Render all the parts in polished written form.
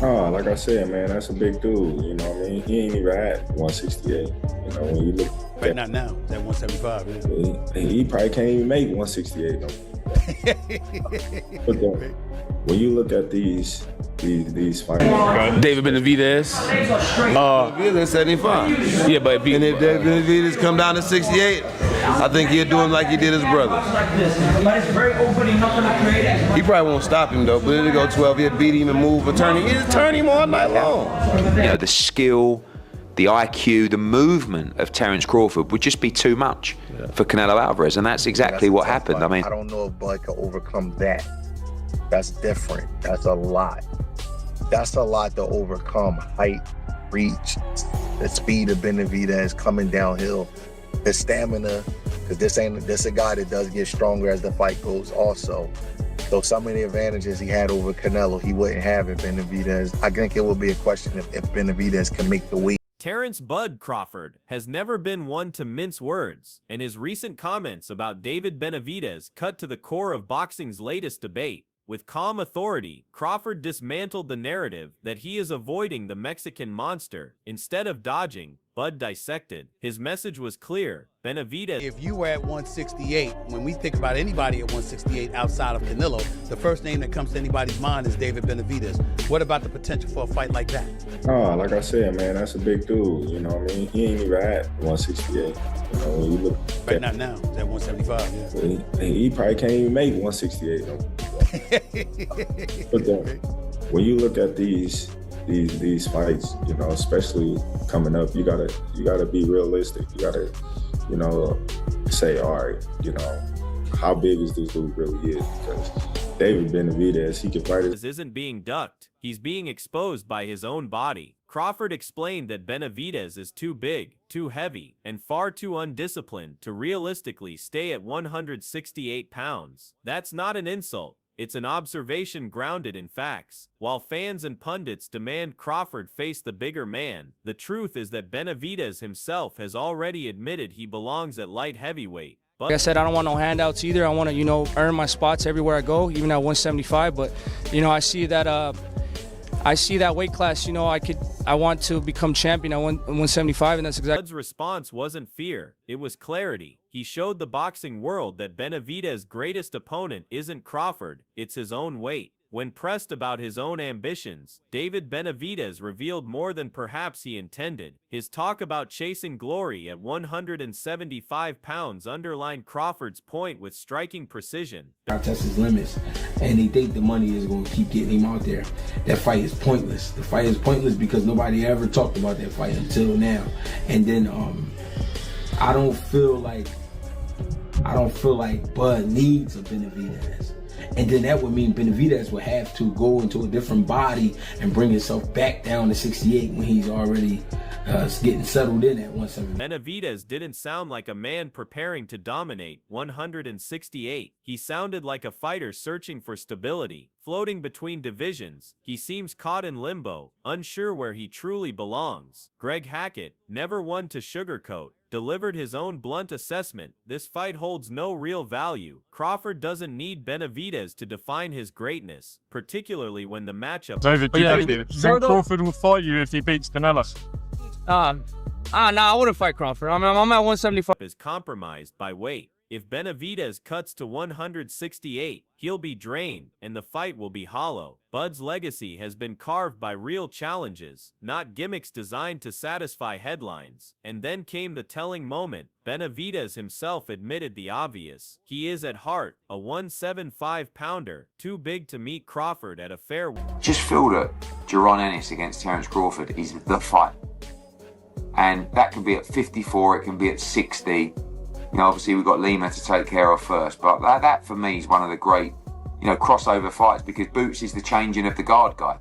Oh, like I said, man, that's a big dude. You know what I mean? He ain't even at 168. You know, when you look But not now. It's at 175. Yeah. he probably can't even make 168 no more. When you look at these fighters, David Benavidez. Benavidez 75. Yeah, but And if David Benavidez come down to 68, I think he'll do him like he did his brother. He probably won't stop him though, but it'll go 12. He'll beat him and move a turn. He'll turn him all night long. You know, the skill, the IQ, the movement of Terence Crawford would just be too much for Canelo Alvarez, and that's exactly what happened. I mean, I don't know if Bud can overcome that. That's different. That's a lot. That's a lot to overcome. Height, reach, the speed of Benavidez coming downhill, the stamina, because this a guy that does get stronger as the fight goes also. So some of the advantages he had over Canelo, he wouldn't have if Benavidez. I think it will be a question if Benavidez can make the weight. Terence "Bud" Crawford has never been one to mince words, and his recent comments about David Benavidez cut to the core of boxing's latest debate. With calm authority, Crawford dismantled the narrative that he is avoiding the Mexican monster. Instead of dodging, Bud dissected. His message was clear. Benavidez. If you were at 168, when we think about anybody at 168 outside of Canelo, the first name that comes to anybody's mind is David Benavidez. What about the potential for a fight like that? oh, like I said, man, that's a big dude. You know what I mean? He ain't even at 168. You know, when you look But not now. It's at 175. Yeah. he probably can't even make 168 no more. But when you look at these fights, you know, especially coming up, you gotta be realistic. You gotta, you know, say, all right, you know, how big is this dude really is? Because David Benavidez, he can fight. Isn't being ducked. He's being exposed by his own body. Crawford explained that Benavidez is too big, too heavy, and far too undisciplined to realistically stay at 168 pounds. That's not an insult. It's an observation grounded in facts. While fans and pundits demand Crawford face the bigger man, the truth is that Benavidez himself has already admitted he belongs at light heavyweight. Like I said, I don't want no handouts either. I want to, you know, earn my spots everywhere I go, even at 175. But, you know, I see that weight class, you know, I want to become champion at 175, and that's exactly. Bud's response wasn't fear, it was clarity. He showed the boxing world that Benavidez's greatest opponent isn't Crawford, it's his own weight. When pressed about his own ambitions, David Benavidez revealed more than perhaps he intended. His talk about chasing glory at 175 pounds underlined Crawford's point with striking precision. I test his limits, and they think the money is going to keep getting him out there. That fight is pointless. The fight is pointless because nobody ever talked about that fight until now. And then I don't feel like Bud needs a Benavidez. And then that would mean Benavidez would have to go into a different body and bring himself back down to 68 when he's already getting settled in at 170. Benavidez didn't sound like a man preparing to dominate 168. He sounded like a fighter searching for stability, floating between divisions. He seems caught in limbo, unsure where he truly belongs. Greg Hackett, never one to sugarcoat, delivered his own blunt assessment. This fight holds no real value. Crawford doesn't need Benavidez to define his greatness, particularly when the matchup. David, do you think Crawford will fight you if he beats Canelo? Nah, I wouldn't fight Crawford. I'm at 175. Is compromised by weight. If Benavidez cuts to 168, he'll be drained, and the fight will be hollow. Bud's legacy has been carved by real challenges, not gimmicks designed to satisfy headlines. And then came the telling moment. Benavidez himself admitted the obvious. He is at heart a 175-pounder, too big to meet Crawford at a fair weight. just feel that Jaron Ennis against Terence Crawford is the fight. And that can be at 54, it can be at 60. You know, obviously we've got Lima to take care of first, but that for me is one of the great, you know, crossover fights, because Boots is the changing of the guard guy,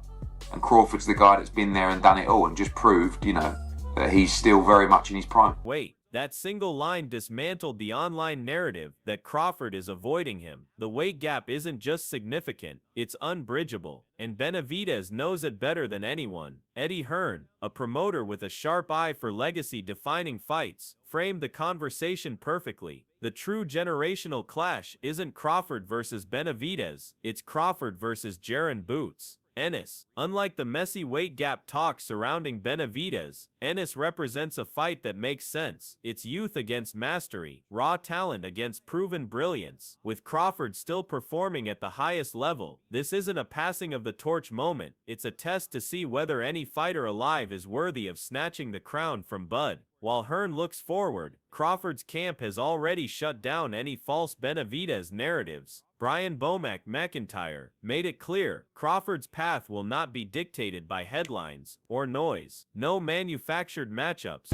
and Crawford's the guy that's been there and done it all and just proved, you know, that he's still very much in his prime. Wait. That single line dismantled the online narrative that Crawford is avoiding him. The weight gap isn't just significant, it's unbridgeable. And Benavidez knows it better than anyone. Eddie Hearn, a promoter with a sharp eye for legacy-defining fights, framed the conversation perfectly. The true generational clash isn't Crawford versus Benavidez, it's Crawford versus Jaron Boots. Ennis. Unlike the messy weight gap talk surrounding Benavidez, Ennis represents a fight that makes sense. It's youth against mastery, raw talent against proven brilliance. With Crawford still performing at the highest level, this isn't a passing of the torch moment. It's a test to see whether any fighter alive is worthy of snatching the crown from Bud. While Hearn looks forward, Crawford's camp has already shut down any false Benavidez narratives. Brian Bomack McIntyre made it clear Crawford's path will not be dictated by headlines or noise. No manufactured matchups.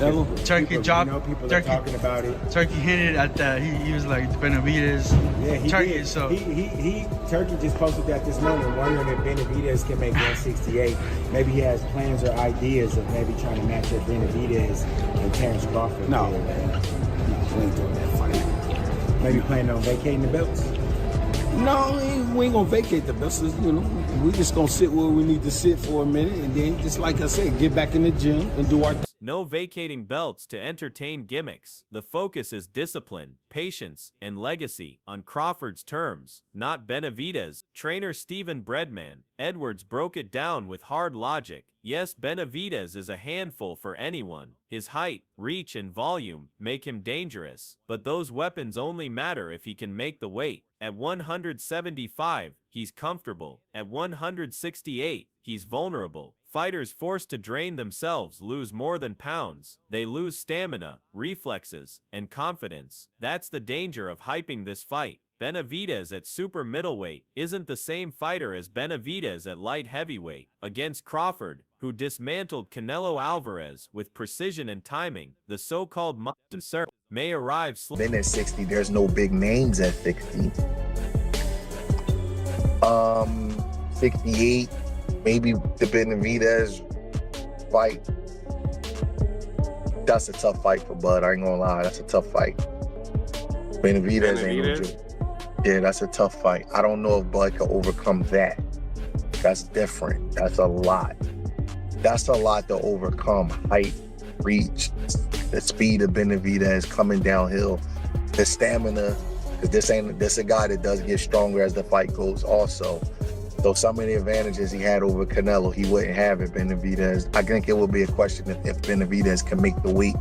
Turkey dropped. People Turkey talking about it. Turkey hinted at that. He was like Benavidez. Yeah, he Turkey. Did. So Turkey just posted that this morning, wondering if Benavidez can make 168. Maybe he has plans or ideas of maybe trying to match up Benavidez and Terence Crawford. No, we ain't doing that fight. Maybe planning on vacating the belts. no, we ain't gonna vacate the belts. You know, we just gonna sit where we need to sit for a minute, and then just like I said, get back in the gym and do our. No vacating belts to entertain gimmicks. The focus is discipline, patience, and legacy on Crawford's terms, not Benavidez. Trainer Stephen Breadman Edwards broke it down with hard logic. Yes, Benavidez is a handful for anyone. His height, reach, and volume make him dangerous, but those weapons only matter if he can make the weight. At 175, he's comfortable. At 168, he's vulnerable. Fighters forced to drain themselves lose more than pounds. They lose stamina, reflexes, and confidence. That's the danger of hyping this fight. Benavidez at super middleweight isn't the same fighter as Benavidez at light heavyweight. Against Crawford, who dismantled Canelo Alvarez with precision and timing, the so-called monster may arrive Then at 60, there's no big names at 60. 68, maybe the Benavidez fight. That's a tough fight for Bud. I ain't gonna lie, that's a tough fight. Benavidez ain't no joke. Yeah, that's a tough fight. I don't know if Bud can overcome that. That's different. That's a lot. That's a lot to overcome. Height, reach, the speed of Benavidez coming downhill, the stamina. Because this a guy that does get stronger as the fight goes also. So some of the advantages he had over Canelo, he wouldn't have at Benavidez. I think it would be a question if Benavidez can make the weight.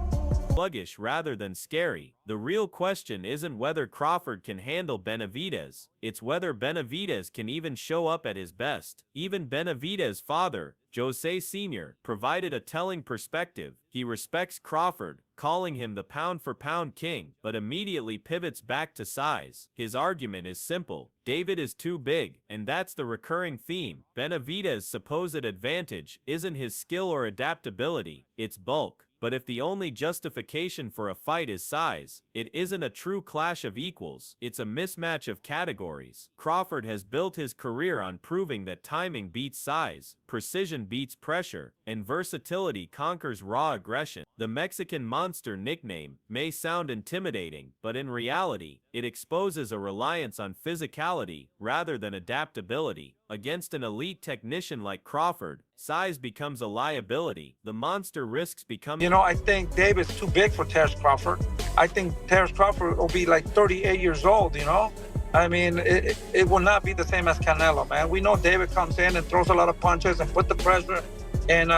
Sluggish rather than scary. The real question isn't whether Crawford can handle Benavidez, it's whether Benavidez can even show up at his best. Even Benavidez's father, Jose Sr., provided a telling perspective. He respects Crawford, calling him the pound-for-pound king, but immediately pivots back to size. His argument is simple. David is too big, and that's the recurring theme. Benavidez's supposed advantage isn't his skill or adaptability, it's bulk. But if the only justification for a fight is size, it isn't a true clash of equals, it's a mismatch of categories. Crawford has built his career on proving that timing beats size, precision beats pressure, and versatility conquers raw aggression. The Mexican Monster nickname may sound intimidating, but in reality, it exposes a reliance on physicality rather than adaptability. Against an elite technician like Crawford, size becomes a liability. The monster risks becoming... You know, I think David's too big for Terence Crawford. I think Terence Crawford will be like 38 years old, you know? I mean, it will not be the same as Canelo, man. We know David comes in and throws a lot of punches and put the pressure. And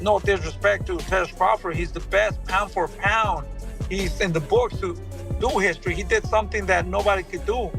no disrespect to Terence Crawford, he's the best pound for pound. He's in the books to do history. He did something that nobody could do.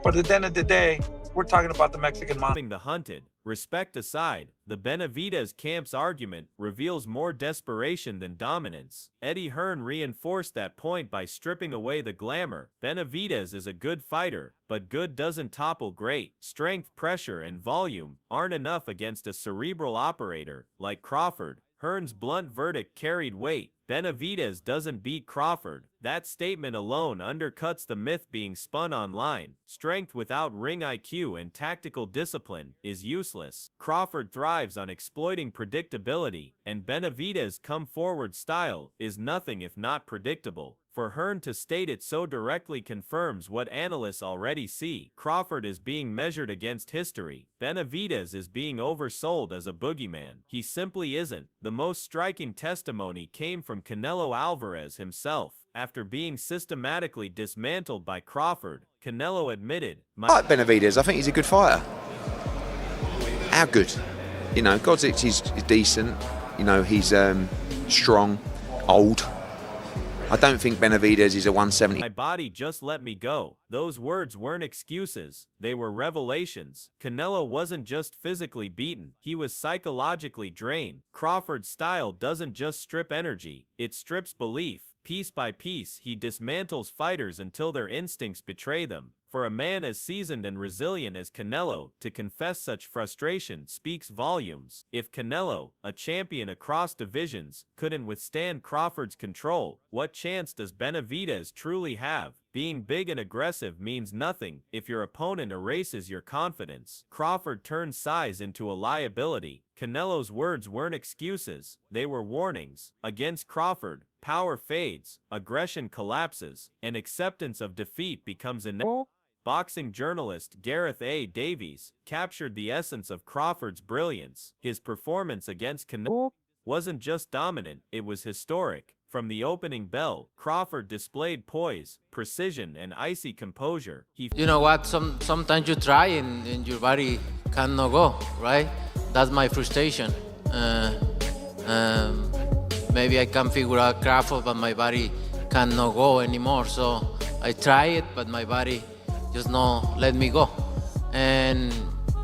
But at the end of the day, we're talking about the Mexican monster. The hunted. Respect aside, the Benavidez camp's argument reveals more desperation than dominance. Eddie Hearn reinforced that point by stripping away the glamour. Benavidez is a good fighter, but good doesn't topple great. Strength, pressure, and volume aren't enough against a cerebral operator like Crawford. Hearn's blunt verdict carried weight. Benavidez doesn't beat Crawford. That statement alone undercuts the myth being spun online. Strength without ring IQ and tactical discipline is useless. Crawford thrives on exploiting predictability, and Benavidez's come-forward style is nothing if not predictable. For Hearn to state it so directly confirms what analysts already see. Crawford is being measured against history. Benavidez is being oversold as a boogeyman. He simply isn't. The most striking testimony came from Canelo Alvarez himself. After being systematically dismantled by Crawford, Canelo admitted, I like Benavidez. I think he's a good fighter. How good? You know, Godzic is decent. You know, he's strong, old. I don't think Benavidez is a 170. My body just let me go. Those words weren't excuses. They were revelations. Canelo wasn't just physically beaten. He was psychologically drained. Crawford's style doesn't just strip energy. It strips belief. Piece by piece, he dismantles fighters until their instincts betray them. For a man as seasoned and resilient as Canelo to confess such frustration speaks volumes. If Canelo, a champion across divisions, couldn't withstand Crawford's control, what chance does Benavidez truly have? Being big and aggressive means nothing if your opponent erases your confidence. Crawford turned size into a liability. Canelo's words weren't excuses, they were warnings. Against Crawford, power fades, aggression collapses, and acceptance of defeat becomes inevitable. Boxing journalist Gareth A. Davies captured the essence of Crawford's brilliance. His performance against Canelo wasn't just dominant, it was historic. From the opening bell, Crawford displayed poise, precision, and icy composure. You know what? Sometimes you try and your body cannot go, right? That's my frustration. Maybe I can figure out Crawford, but my body cannot go anymore. So I try it, but my body just not let me go. And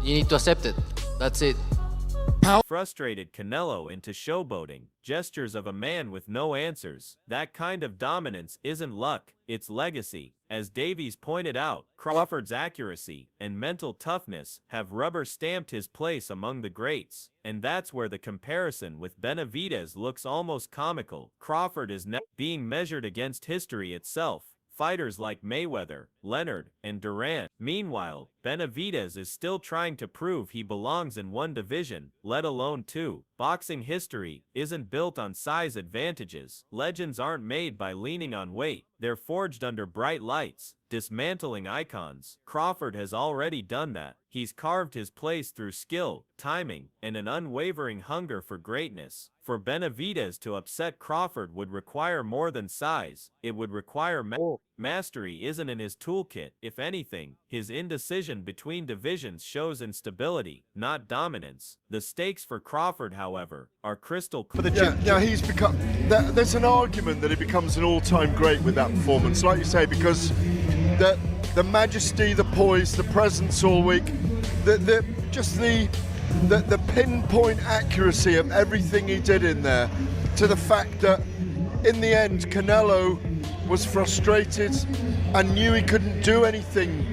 you need to accept it. That's it. Frustrated Canelo into showboating, gestures of a man with no answers. That kind of dominance isn't luck, it's legacy. As Davies pointed out, Crawford's accuracy and mental toughness have rubber-stamped his place among the greats. And that's where the comparison with Benavidez looks almost comical. Crawford is now being measured against history itself. Fighters like Mayweather, Leonard, and Durant. Meanwhile, Benavidez is still trying to prove he belongs in one division, let alone two. Boxing history isn't built on size advantages. Legends aren't made by leaning on weight. They're forged under bright lights, dismantling icons. Crawford has already done that. He's carved his place through skill, timing, and an unwavering hunger for greatness. For Benavidez to upset Crawford would require more than size. It would require mastery isn't in his toolkit. If anything, his indecision between divisions shows instability, not dominance. The stakes for Crawford, however, are crystal clear. Yeah, he's become. There's an argument that he becomes an all-time great with that performance, like you say, because the majesty, the poise, the presence all week, the pinpoint accuracy of everything he did in there, to the fact that in the end Canelo was frustrated and knew he couldn't do anything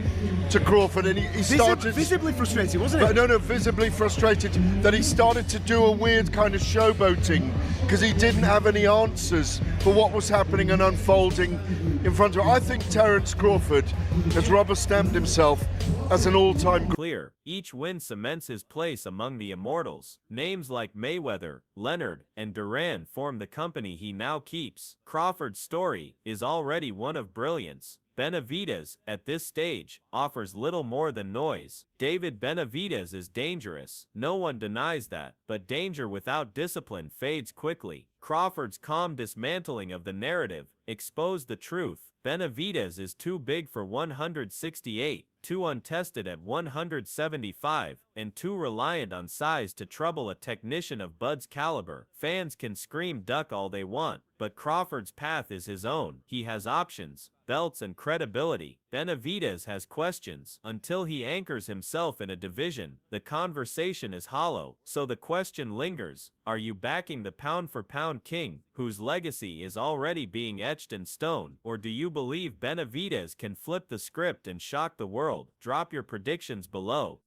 to Crawford, and he started visibly frustrated, wasn't it? No, visibly frustrated that he started to do a weird kind of showboating because he didn't have any answers for what was happening and unfolding in front of him. I think Terence Crawford has rubber-stamped himself as an all-time clear. Each win cements his place among the immortals. Names like Mayweather, Leonard, and Durant form the company he now keeps. Crawford's story is already one of brilliance. Benavidez, at this stage, offers little more than noise. David Benavidez is dangerous. No one denies that. But danger without discipline fades quickly. Crawford's calm dismantling of the narrative exposed the truth. Benavidez is too big for 168, too untested at 175, and too reliant on size to trouble a technician of Bud's caliber. Fans can scream duck all they want, but Crawford's path is his own. He has options, belts, and credibility. Benavidez has questions. Until he anchors himself in a division, the conversation is hollow. So the question lingers: are you backing the pound-for-pound king, whose legacy is already being etched in stone, or do you believe Benavidez can flip the script and shock the world? Drop your predictions below.